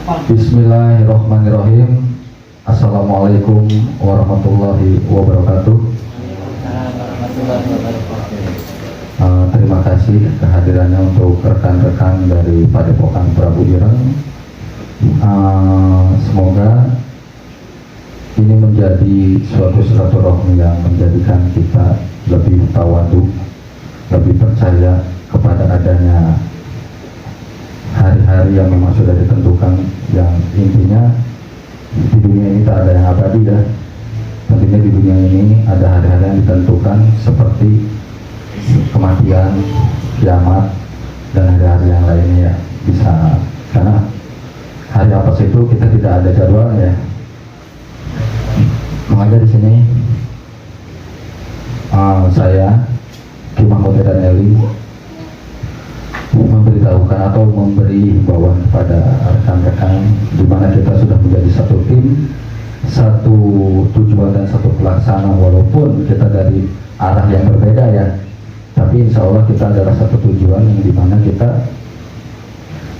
Bismillahirrahmanirrahim. Assalamualaikum warahmatullahi wabarakatuh. Terima kasih kehadirannya untuk rekan-rekan dari Padepokan Prabu Ireng. Semoga ini menjadi suatu silaturahmi yang menjadikan kita lebih tawadu, lebih percaya kepada adanya hari-hari yang memang sudah ditentukan, yang intinya di dunia ini tak ada yang abadi dah. Tentunya di dunia ini ada hari-hari yang ditentukan seperti kematian, kiamat, dan hari-hari yang lainnya ya. Bisa, karena hari apa sih itu kita tidak ada jadwalnya ya. Makanya di sini saya Ki Mahmud dan Eli memberitahukan atau memberi himbauan kepada rekan-rekan di mana kita sudah menjadi satu tim, satu tujuan dan satu pelaksana, walaupun kita dari arah yang berbeda ya, tapi insya Allah kita adalah satu tujuan yang dimana kita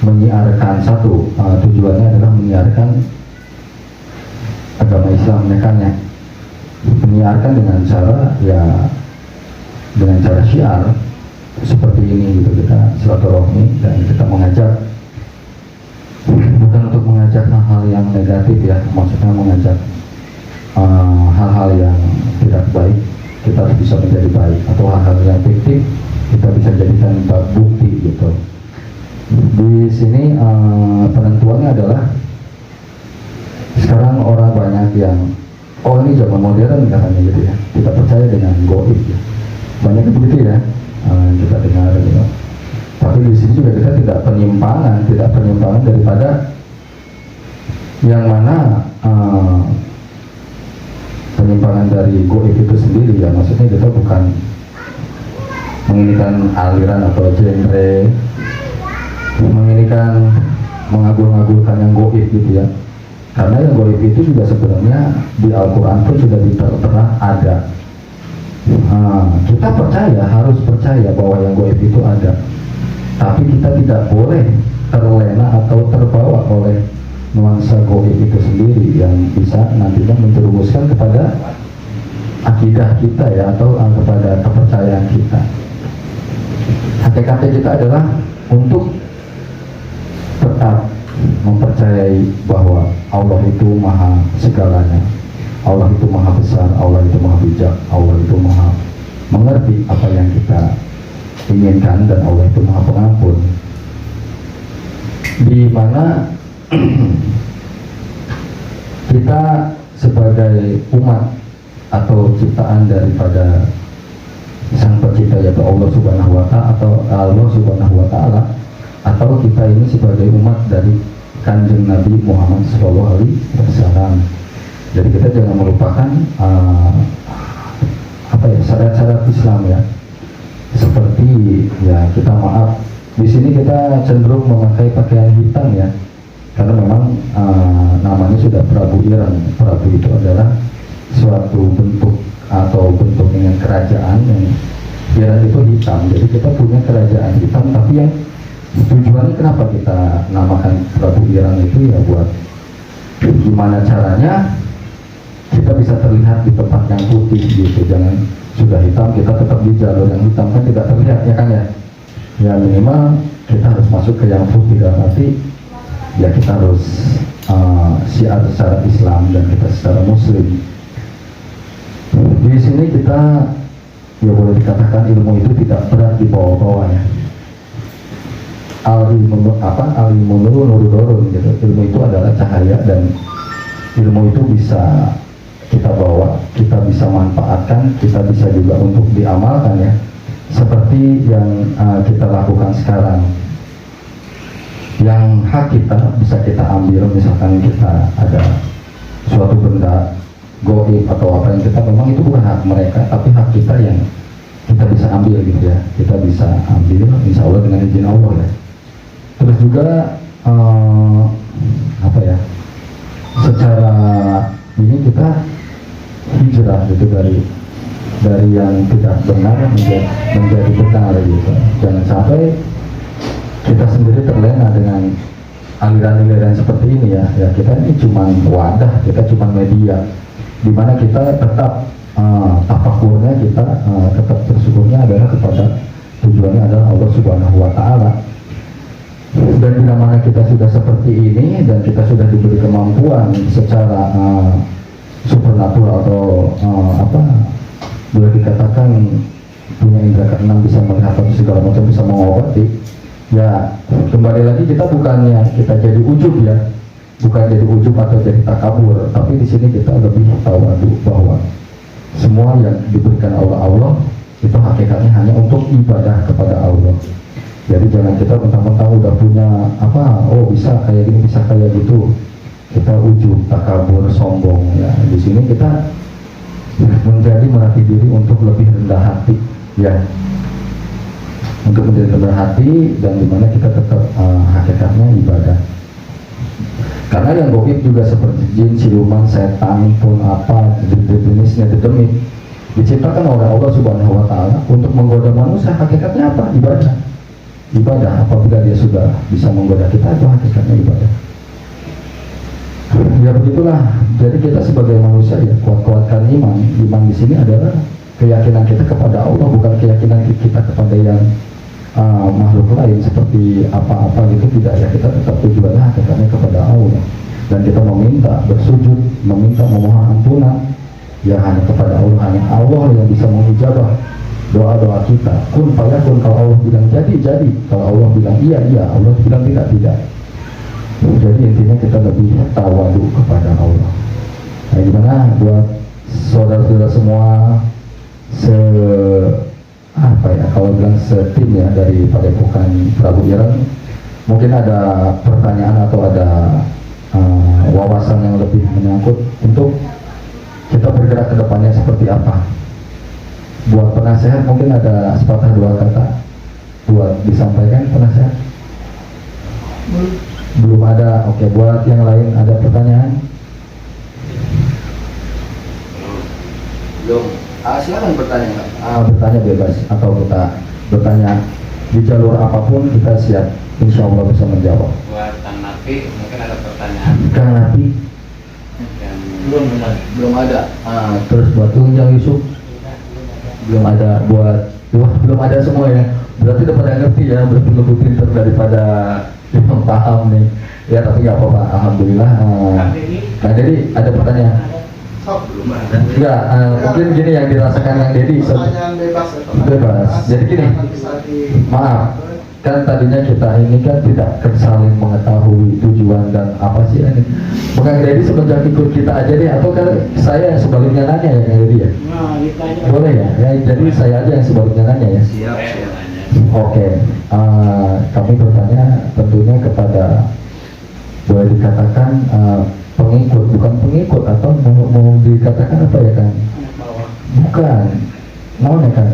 menyiarkan satu tujuannya adalah menyiarkan agama Islam ya kan ya, menyiarkan dengan cara ya, dengan cara syiar seperti ini gitu. Kita silaturahmi dan kita mengajak, bukan untuk mengajak hal-hal yang negatif ya, maksudnya mengajak hal-hal yang tidak baik kita harus bisa menjadi baik, atau hal-hal yang fiktif kita bisa jadikan bukti gitu. Di sini penentuannya adalah sekarang orang banyak yang ini zaman modern katanya gitu ya, kita percaya dengan goib ya, banyak begitu ya. Kita dengar gitu. Tapi di sini juga kita tidak penyimpangan daripada yang mana penyimpangan dari goib itu sendiri ya. Maksudnya kita bukan menginikan aliran atau genre, menginikan mengagung-agungkan yang goib gitu ya. Karena yang goib itu juga sebenarnya di Al-Quran pun sudah pernah ada. Kita percaya, harus percaya bahwa yang goib itu ada, tapi kita tidak boleh terlena atau terbawa oleh nuansa goib itu sendiri yang bisa nantinya menjerumuskan kepada akidah kita ya, atau kepada kepercayaan kita. Hakikatnya kita adalah untuk tetap mempercayai bahwa Allah itu maha segalanya, Allah itu maha besar, Allah itu maha bijak, Allah itu maha mengerti apa yang kita inginkan, dan Allah itu maha pengampun. Di mana kita sebagai umat atau ciptaan daripada Sang Pencipta yaitu Allah Subhanahu wa Ta'ala, atau kita ini sebagai umat dari Kanjeng Nabi Muhammad SAW. Jadi kita jangan melupakan syarat-syarat Islam ya. Seperti ya, kita maaf di sini kita cenderung memakai pakaian hitam ya, karena memang namanya sudah Prabu Ireng. Prabu itu adalah suatu bentuk atau bentuk dengan kerajaan yang Ireng itu hitam. Jadi kita punya kerajaan hitam, tapi yang tujuannya kenapa kita namakan Prabu Ireng itu ya buat gimana caranya kita bisa terlihat di tempat yang putih gitu. Jangan sudah hitam kita tetap di jalur yang hitam, kan tidak terlihat ya kan ya. Ya minimal kita harus masuk ke yang putih, dalam arti ya kita harus syiar secara Islam dan kita secara Muslim. Di sini kita ya boleh dikatakan ilmu itu tidak berat di bawah-bawah ya. Al-ilmu nurun gitu. Ilmu itu adalah cahaya, dan ilmu itu bisa kita bawa, kita bisa manfaatkan, kita bisa juga untuk diamalkan ya, seperti yang kita lakukan sekarang. Yang hak kita bisa kita ambil, misalkan kita ada suatu benda goib atau apa yang kita memang itu bukan hak mereka, tapi hak kita yang kita bisa ambil gitu ya, kita bisa ambil insya Allah dengan izin Allah ya. Terus juga secara ini kita hijrah gitu dari yang tidak benar menjadi benar gitu. Jangan sampai kita sendiri terlena dengan aliran-aliran seperti ini ya, ya kita ini cuma wadah, kita cuma media, di mana kita tetap tafakurnya, kita tetap bersyukurnya adalah kepada tujuannya adalah Allah Subhanahu Wa Taala. Dan bila mana kita sudah seperti ini dan kita sudah diberi kemampuan secara supernatural atau boleh dikatakan punya indera keenam, bisa melihat atau segala macam, bisa mengobati, ya kembali lagi kita bukannya kita jadi ujub ya, bukan jadi ujub atau jadi takabur, tapi di sini kita lebih tawadu bahwa semua yang diberikan Allah itu hakikatnya hanya untuk ibadah kepada Allah. Jadi jangan kita mentang-mentang udah punya oh bisa kayak gini, bisa kayak gitu, kita ujub, takabur, sombong ya. Di sini kita menjadi melatih diri untuk lebih rendah hati ya, untuk menjadi rendah hati, dan dimana kita tetap hakikatnya ibadah. Karena yang goib juga seperti jin, siluman, setan pun jenisnya dedemit diciptakan oleh Allah Subhanahu Wa Taala untuk menggoda manusia. Hakikatnya apa? Ibadah. Ibadah. Apabila dia sudah bisa menggoda kita, itu hakikatnya ibadah. Ya begitulah. Jadi kita sebagai manusia ya kuat-kuatkan iman. Iman di sini adalah keyakinan kita kepada Allah, bukan keyakinan kita kepada yang makhluk lain seperti apa-apa gitu, tidak ya. Kita tetap tujuannya hakikatnya kepada Allah, dan kita meminta, bersujud, meminta, memohon ampunan ya hanya kepada Allah. Hanya Allah yang bisa mengijabah doa-doa kita. Kun fayakun, kalau Allah bilang jadi, kalau Allah bilang iya, Allah bilang tidak. Jadi intinya kita lebih tawadu kepada Allah. Nah, gimana buat saudara-saudara semua kalau bilang setim ya dari Padepokan Prabu Ireng, mungkin ada pertanyaan atau ada wawasan yang lebih menyangkut untuk kita bergerak ke depannya seperti apa. Buat penasehat mungkin ada sepatah dua kata buat disampaikan penasehat. Belum ada. Oke, buat yang lain ada pertanyaan? Belum. Silakan bertanya. Bertanya bebas, atau kita bertanya di jalur apapun, kita siap, insya Allah bisa menjawab. Buat Kang Nafi mungkin ada pertanyaan. Kang Nafi belum ada. Terus buat Tunjang Yusuf belum ada. Belum ada semua ya. Berarti udah pada ngerti ya, lebih pintar daripada yang paham nih ya, tapi nggak apa-apa, alhamdulillah. Kang Dedi ada pertanyaan? Belum ada. Enggak, mungkin gini yang dirasakan Kang Dedi. Pertanyaan Bebas. Jadi gini, maaf, kan tadinya kita ini kan tidak saling mengetahui tujuan dan apa sih ini. Kang Dedi semenjak ikut kita aja deh, atau kan saya yang sebaliknya nanya ya Kang Dedi ya? Boleh ya? Jadi saya aja yang sebaliknya nanya ya? Siap. Oke, kami bertanya tentunya kepada, boleh dikatakan pengikut, bukan pengikut, atau mau dikatakan apa ya kan? Bukan, mau ya kan?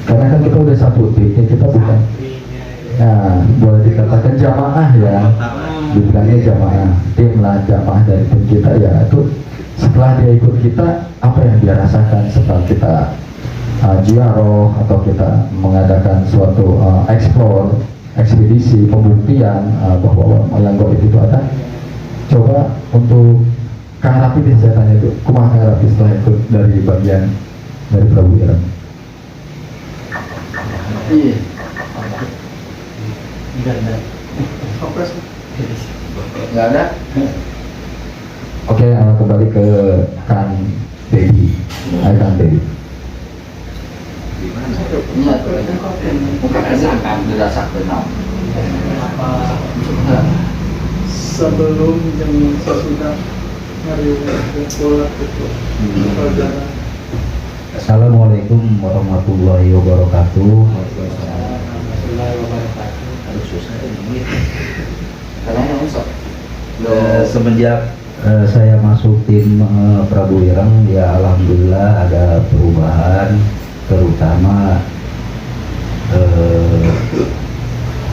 Karena kan kita udah satu tim, kita bukan. Nah, boleh dikatakan jamaah ya, dibilangnya jamaah, tim lah, jamaah dari tim kita ya. Itu setelah dia ikut kita, apa yang dia rasakan setelah kita ziarah atau kita mengadakan suatu explore, ekspedisi, pembuktian bahwa yang goib itu ada. Coba untuk Kang Rafi deh, saya tanya dulu, kumaha Kang Rafi setelah ikut dari bagian dari Prabu Ireng? Iya. Nggak ada. Oke, kembali ke Kang Dedi. Kang Dedi. Sebelum yang sesudah hari sholat itu pelajaran. Assalamualaikum warahmatullahi wabarakatuh. Semenjak saya masuk tim Prabu Ireng, ya alhamdulillah ada perubahan, terutama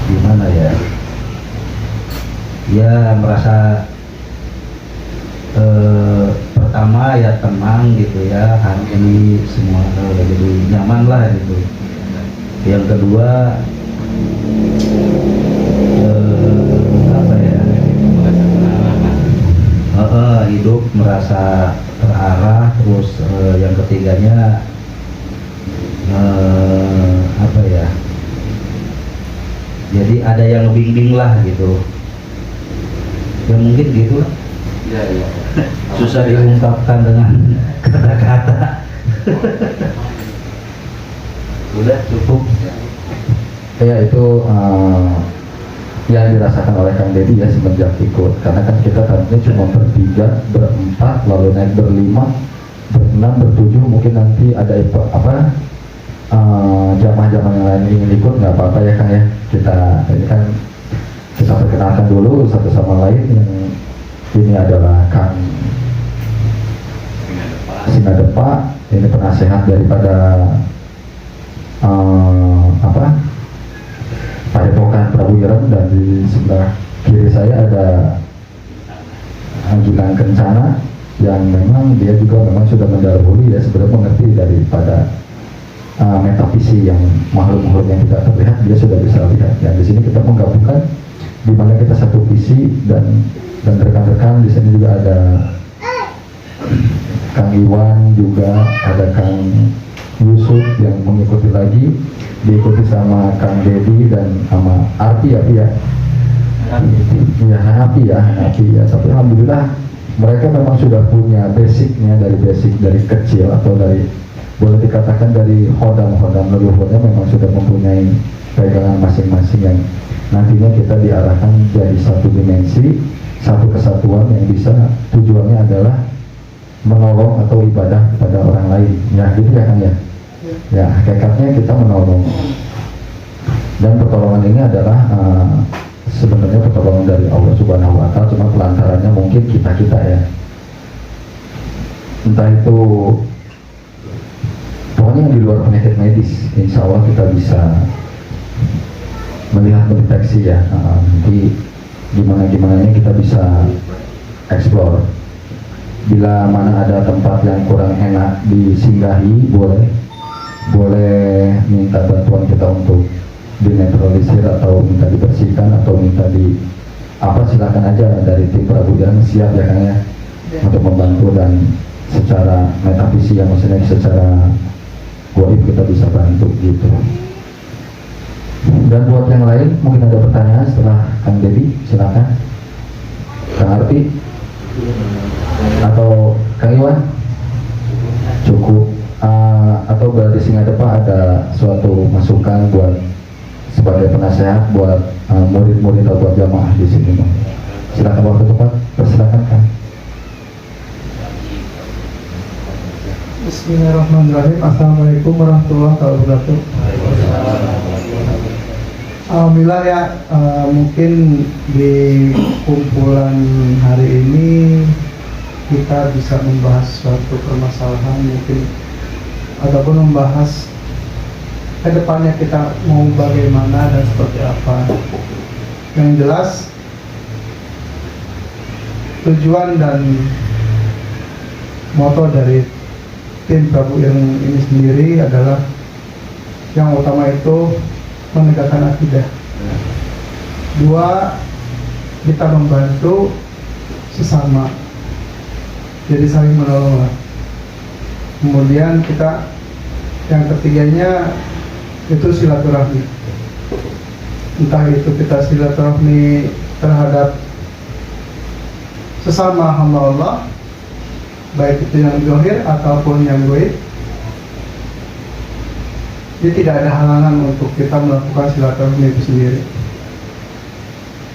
gimana ya, merasa pertama ya tenang gitu ya, hati semua jadi nyaman lah gitu. Yang kedua merasa terarah, terus yang ketiganya apa ya, jadi ada yang ngebimbing lah gitu ya, mungkin gitu lah. Iya, iya. Susah diungkapkan dengan kata-kata. Udah cukup. Ya itu yang dirasakan oleh Kang Deddy ya semenjak ikut, karena kan kita tadinya cuma bertiga, berempat, lalu naik berlima, berenam, bertujuh, mungkin nanti ada jamaah-jamaah yang lain ingin ikut, nggak apa-apa ya Kang ya. Kita ini kan kita perkenalkan dulu satu sama lain. Yang ini adalah Kang Singadepa, ini penasehat daripada Padepokan Prabu Ireng, dan di sebelah kiri saya ada Gilang Kencana yang memang dia juga memang sudah mendahului ya, sebenarnya mengerti daripada metafisik yang makhluk-makhluk yang tidak terlihat, dia sudah bisa lihat. Dan di sini kita menggabungkan di mana kita satu visi, dan rekan-rekan di sini juga ada Kang Iwan, juga ada Kang Yusuf yang mengikuti lagi, diikuti sama Kang Deddy dan sama Arti ya, Hanapi ya. Tapi alhamdulillah mereka memang sudah punya basicnya, dari kecil, atau dari, boleh dikatakan dari hodam leluhurnya memang sudah mempunyai pegangan masing-masing yang nantinya kita diarahkan jadi satu dimensi, satu kesatuan yang bisa tujuannya adalah menolong atau ibadah kepada orang lain. Ya gitu ya Kang ya. Ya hakikatnya kita menolong, dan pertolongan ini adalah sebenarnya pertolongan dari Allah Subhanahu Wa Taala, cuma pelantarannya mungkin kita ya, entah itu pokoknya yang di luar penyakit medis, insya Allah kita bisa melihat, mendeteksi ya. Nanti gimana-gimananya kita bisa explore. Bila mana ada tempat yang kurang enak disinggahi, boleh minta bantuan kita untuk dinetralisir, atau minta dibersihkan, atau minta silakan aja, dari tim Prabu Ireng siap ya Kang ya, untuk membantu, dan secara metafisik ya, maksudnya secara goib kita bisa bantu gitu. Dan buat yang lain mungkin ada pertanyaan setelah Kang Deddy, silakan. Kang Arti atau Kang Iwan cukup, atau berarti Singadepa ada suatu masukan buat sebagai penasehat buat murid-murid atau buat jamaah di sini. Silakan, waktu tepat, persilakan Kang. Bismillahirrahmanirrahim. Assalamualaikum warahmatullahi wabarakatuh. Alhamdulillah ya, mungkin di kumpulan hari ini kita bisa membahas suatu permasalahan, mungkin ataupun membahas ke depannya kita mau bagaimana dan seperti apa. Yang jelas tujuan dan moto dari tim Prabu Ireng ini sendiri adalah yang utama itu menegakkan akidah. Dua, kita membantu sesama, jadi saling menolong. Kemudian kita yang ketiganya itu silaturahmi. Entah itu kita silaturahmi terhadap sesama hamba Allah, baik itu yang zahir ataupun yang gaib. Jadi tidak ada halangan untuk kita melakukan silaturahmi itu sendiri.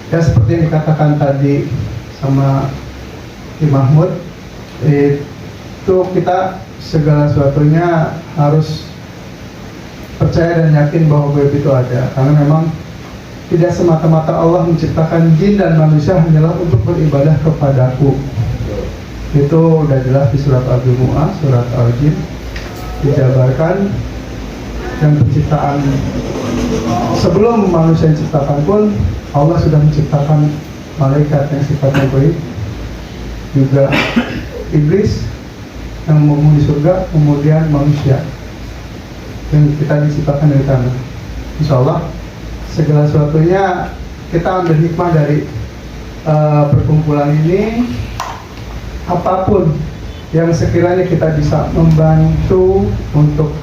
Ya seperti yang dikatakan tadi sama Ki Mahmud, itu kita segala sesuatunya harus percaya dan yakin bahwa gaib itu ada, karena memang tidak semata-mata Allah menciptakan jin dan manusia hanyalah untuk beribadah kepadaku. Itu udah jelas di surat Al-Jumu'ah, surat Al-Jin dijabarkan. Dan penciptaan sebelum manusia diciptakan pun Allah sudah menciptakan malaikat yang sifatnya gaib, juga iblis yang menghuni surga, kemudian manusia yang kita diciptakan dari tanah. Insya Allah segala sesuatunya kita ambil hikmah dari perkumpulan ini, apapun yang sekiranya kita bisa membantu untuk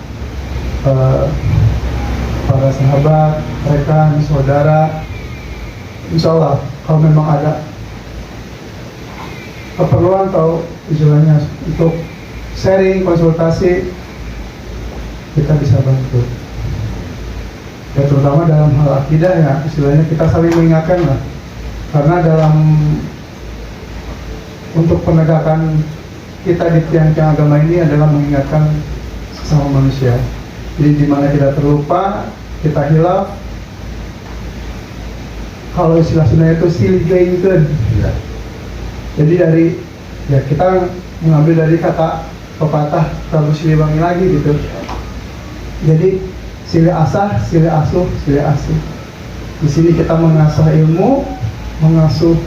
para sahabat, rekan, saudara, insya Allah kalau memang ada keperluan atau istilahnya untuk sharing, konsultasi, kita bisa bantu. Ya terutama dalam hal akidah ya, istilahnya kita saling mengingatkan lah. Karena dalam untuk penegakan kita di tiang-tiang agama ini adalah mengingatkan sesama manusia. Jadi di mana kita terlupa, kita hilaf. Kalau istilah Sunda itu silih gaingkeun. Ya. Jadi dari ya kita mengambil dari kata pepatah Prabu Siliwangi lagi gitu. Jadi silih asah, silih asuh, silih asih. Di sini kita mengasah ilmu, mengasuh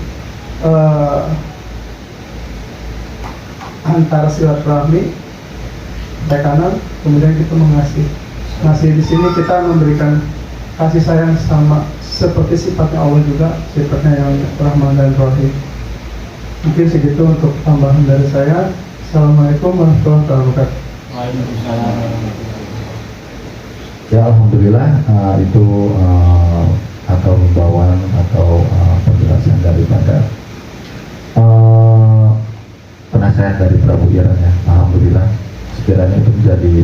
antara silaturahmi, baik kanan, kemudian kita mengasihi. Ngasih di sini kita memberikan kasih sayang sama seperti sifatnya Allah juga, sifatnya yang Rahman dan Rahim. Mungkin segitu untuk tambahan dari saya. Assalamualaikum warahmatullahi wabarakatuh. Waalaikumsalam. Ya alhamdulillah itu atau himbauan atau penjelasan daripada penasehat dari Prabu Iran ya. Alhamdulillah sekiranya itu menjadi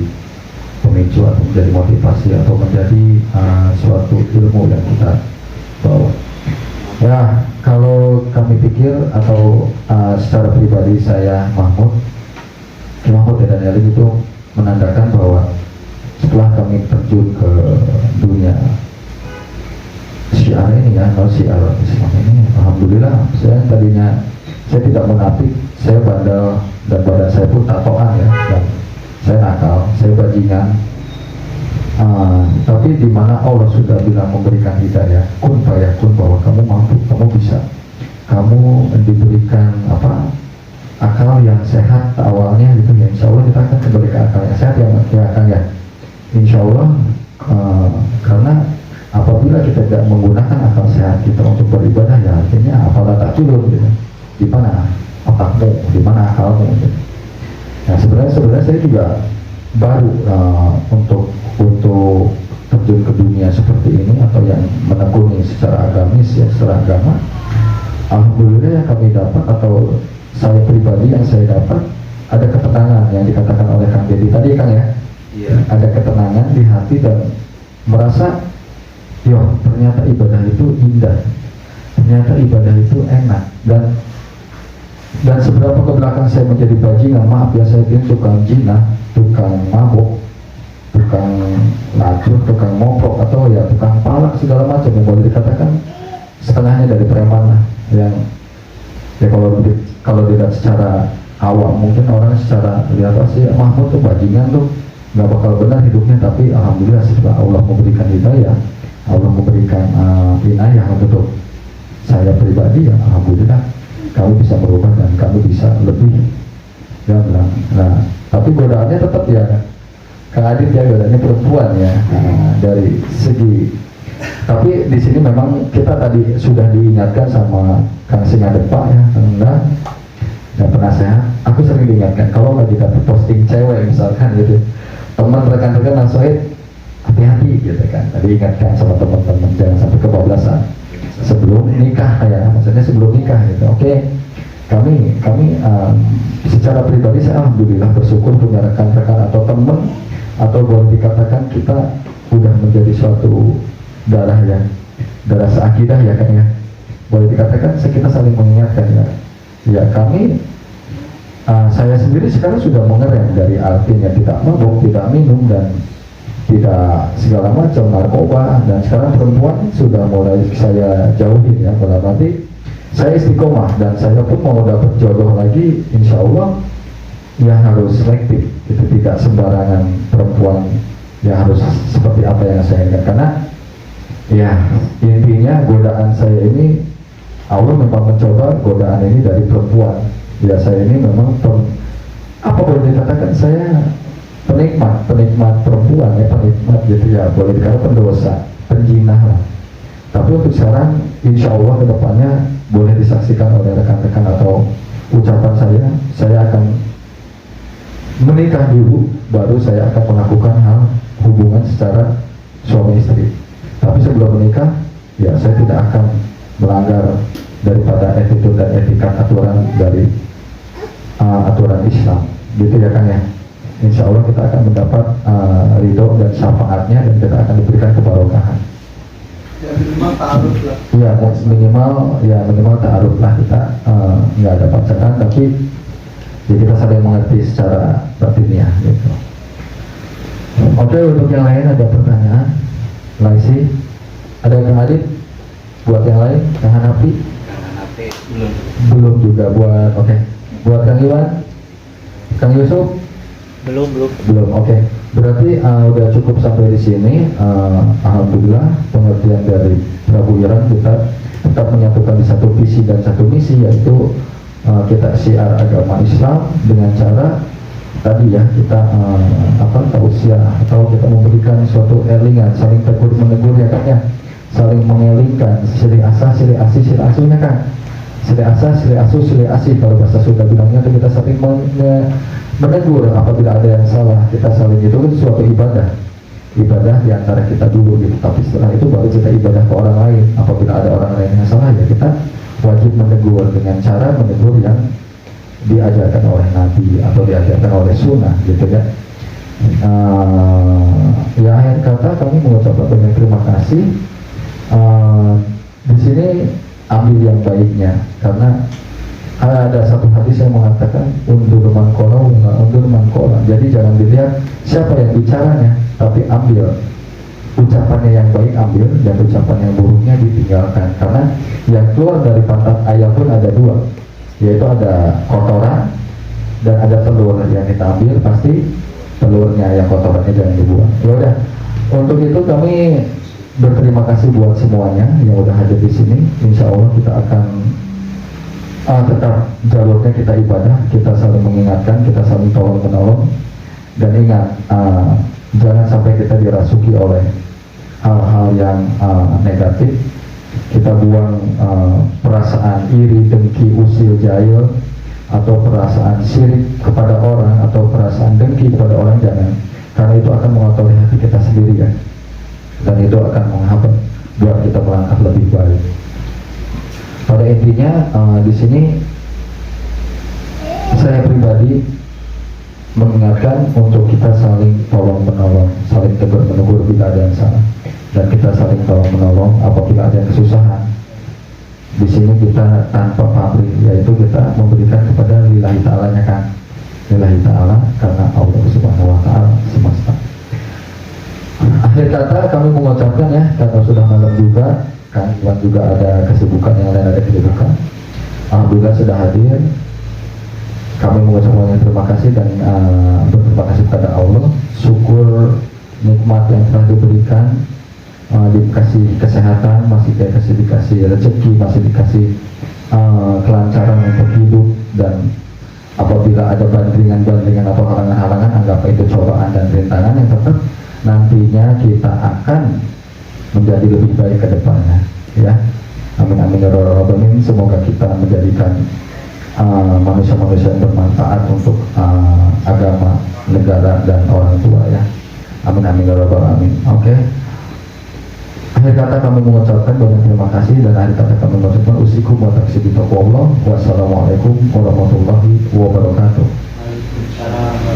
pemicu atau menjadi motivasi atau menjadi suatu ilmu yang kita bawa. Ya kalau kami pikir atau secara pribadi saya Mahmud dan Elik itu menandakan bahwa setelah kami terjun ke dunia syiar ini ya, kalau syiar Islam ini, alhamdulillah saya tadinya saya tidak munafik, saya bandel dan badan saya pun tatoan ya, dan saya nakal, saya bajingan. Tapi di mana Allah sudah bilang memberikan hidayah, kun fayakun, bahwa kamu mampu, kamu bisa, kamu diberikan akal yang sehat awalnya gitu ya, insya Allah kita akan kembali ke akal yang sehat ya kan ya. Insya Allah karena apabila kita tidak menggunakan akal sehat kita untuk beribadah ya artinya apalah tak turun gitu. Di mana otakmu, di mana akalmu gitu. Nah sebenarnya saya juga baru untuk terjun ke dunia seperti ini atau yang menekuni secara agamis ya, secara agama. Alhamdulillah yang kami dapat atau saya pribadi yang saya dapat ada ketenangan yang dikatakan oleh Kang Dedi tadi Kang ya. Iya. Ada ketenangan di hati dan merasa, yo ternyata ibadah itu indah, ternyata ibadah itu enak, dan seberapa ke belakang saya menjadi bajingan, maaf ya saya bilang tukang jinah, tukang mabuk, tukang lacur, tukang moprok atau ya tukang palak segala macam yang boleh dikatakan setengahnya dari preman lah, yang ya kalau tidak secara awam mungkin orang secara lihat sih Mahmud tuh bajingan tuh nggak bakal benar hidupnya, tapi alhamdulillah setelah Allah memberikan hidayah, Allah memberikan inayah untuk saya pribadi ya alhamdulillah kami bisa berubah dan kami bisa lebih ya bilang. Nah tapi godaannya tetap ya Kang Adit ya, godaannya perempuan ya dari segi, tapi di sini memang kita tadi sudah diingatkan sama Kang Singadepa ya, Kang dan penasehat, aku sering diingatkan kalau nggak dikasih posting cewek misalkan gitu, teman rekan-rekan langsung hati-hati gitu kan. Tadi ingatkan sama teman-teman jangan sampai kebablasan sebelum nikah ya, maksudnya sebelum nikah gitu. Oke, kami secara pribadi saya alhamdulillah bersyukur punya rekan-rekan atau teman atau boleh dikatakan kita udah menjadi suatu darah ya, darah seakidah ya kan ya. Boleh dikatakan kita saling mengingatkan ya. Ya kami saya sendiri sekarang sudah mengerem dari artinya tidak mabuk, tidak minum dan tidak segala macam narkoba, dan sekarang perempuan sudah mulai saya jauhin ya, berarti saya istiqomah dan saya pun mau dapat jodoh lagi insya Allah ya harus selektif, itu tidak sembarangan perempuan ya, harus seperti apa yang saya ingat, karena ya intinya godaan saya ini Allah memang mencoba godaan ini dari perempuan ya. Saya ini memang apa boleh dikatakan saya penikmat perempuan ya, penikmat gitu ya, boleh dikatakan pendosa, penjinah lah. Tapi untuk sekarang insya Allah kedepannya boleh disaksikan oleh rekan-rekan atau ucapan saya akan menikah dulu, baru saya akan melakukan hal hubungan secara suami istri. Tapi sebelum menikah, ya saya tidak akan melanggar daripada attitude dan etika aturan dari aturan Islam, gitu ya Kang ya. Insya Allah kita akan mendapat ridho dan syafaatnya, dan kita akan diberikan kebarokahan. Ya minimal ta'aruf lah. Iya, minimal ta'aruf lah, kita nggak ada pacaran, tapi ya kita saling mengerti secara batiniah gitu. Oke, untuk yang lain ada pertanyaan? Laisi, ada Kang Adit? Buat yang lain, Kang Hanafi? Karena nanti belum. Belum juga. Buat Kang Iwan? Kang Yusuf? Belum. Oke. Berarti udah cukup sampai di sini. Alhamdulillah pengertian dari Prabu Wiran, kita tetap menyatukan di satu visi dan satu misi, yaitu kita syiar agama Islam dengan cara tadi ya, kita tausiah atau kita memberikan suatu elingan, saling tegur menegur ya Kang ya, saling mengelingkan, sili asa sili asi sili asuhnya Kang, sili asa sili asu sili asi, kalau bahasa Sunda bilangnya itu kita saling menegur apabila ada yang salah, kita saling, itu kan suatu ibadah di antara kita dulu gitu. Tapi setelah itu baru kita ibadah ke orang lain. Apabila ada orang lain yang salah, ya kita wajib menegur dengan cara menegur yang diajarkan oleh Nabi atau diajarkan oleh Sunnah gitu ya. Ya akhir kata kami mengucapkan banyak terima kasih. Di sini ambil yang baiknya, karena ada satu hadis yang mengatakan undur mankola, undur mankola. Jadi jangan dilihat siapa yang bicaranya, tapi ambil ucapannya yang baik, ambil, dan ucapan yang buruknya ditinggalkan. Karena yang keluar dari pantat ayam pun ada dua, yaitu ada kotoran dan ada telur. Yang kita ambil pasti telurnya, yang kotorannya jangan dibuang. Ya udah, untuk itu kami berterima kasih buat semuanya yang udah hadir di sini. Insya Allah kita akan tetap jalurnya kita ibadah, kita saling mengingatkan, kita saling tolong menolong, dan ingat jangan sampai kita dirasuki oleh hal-hal yang negatif. Kita buang perasaan iri, dengki, usil, jahil, atau perasaan sirik kepada orang, atau perasaan dengki kepada orang, jangan, karena itu akan mengotori hati kita sendiri ya, dan itu akan menghambat buat kita melangkah lebih baik. Pada intinya di sini saya pribadi mengingatkan untuk kita saling tolong menolong, saling tegur menegur bila ada yang salah, dan kita saling tolong menolong apabila ada yang kesusahan. Di sini kita tanpa pamrih, yaitu kita memberikan kepada lillahi ta'ala-nya kan, lillahi ta'ala, karena Allah Subhanahu wa ta'ala semesta. Akhir kata kami mengucapkan ya, karena sudah malam juga, Kang Iwan juga ada kesibukan, yang lain ada kesibukan. Alhamdulillah sudah hadir. Kami mengucapkan terima kasih dan berterima kasih kepada Allah. Syukur nikmat yang telah diberikan, dikasih kesehatan, masih dikasih rezeki, masih dikasih kelancaran untuk hidup, dan apabila ada bandringan atau halangan-halangan, anggap itu cobaan dan rintangan yang tetap nantinya kita akan menjadi lebih baik ke depannya ya. Amin amin ya rabbal alamin. Semoga kita menjadikan manusia-manusia yang bermanfaat untuk agama, negara, dan orang tua ya. Amin amin ya rabbal alamin. Oke. Akhir kata kami mengucapkan banyak terima kasih, dan akhir kata kami mengucapkan usikum wa taqsibitaqwa Allah. Wassalamualaikum warahmatullahi wabarakatuh. Waalaikumsalam.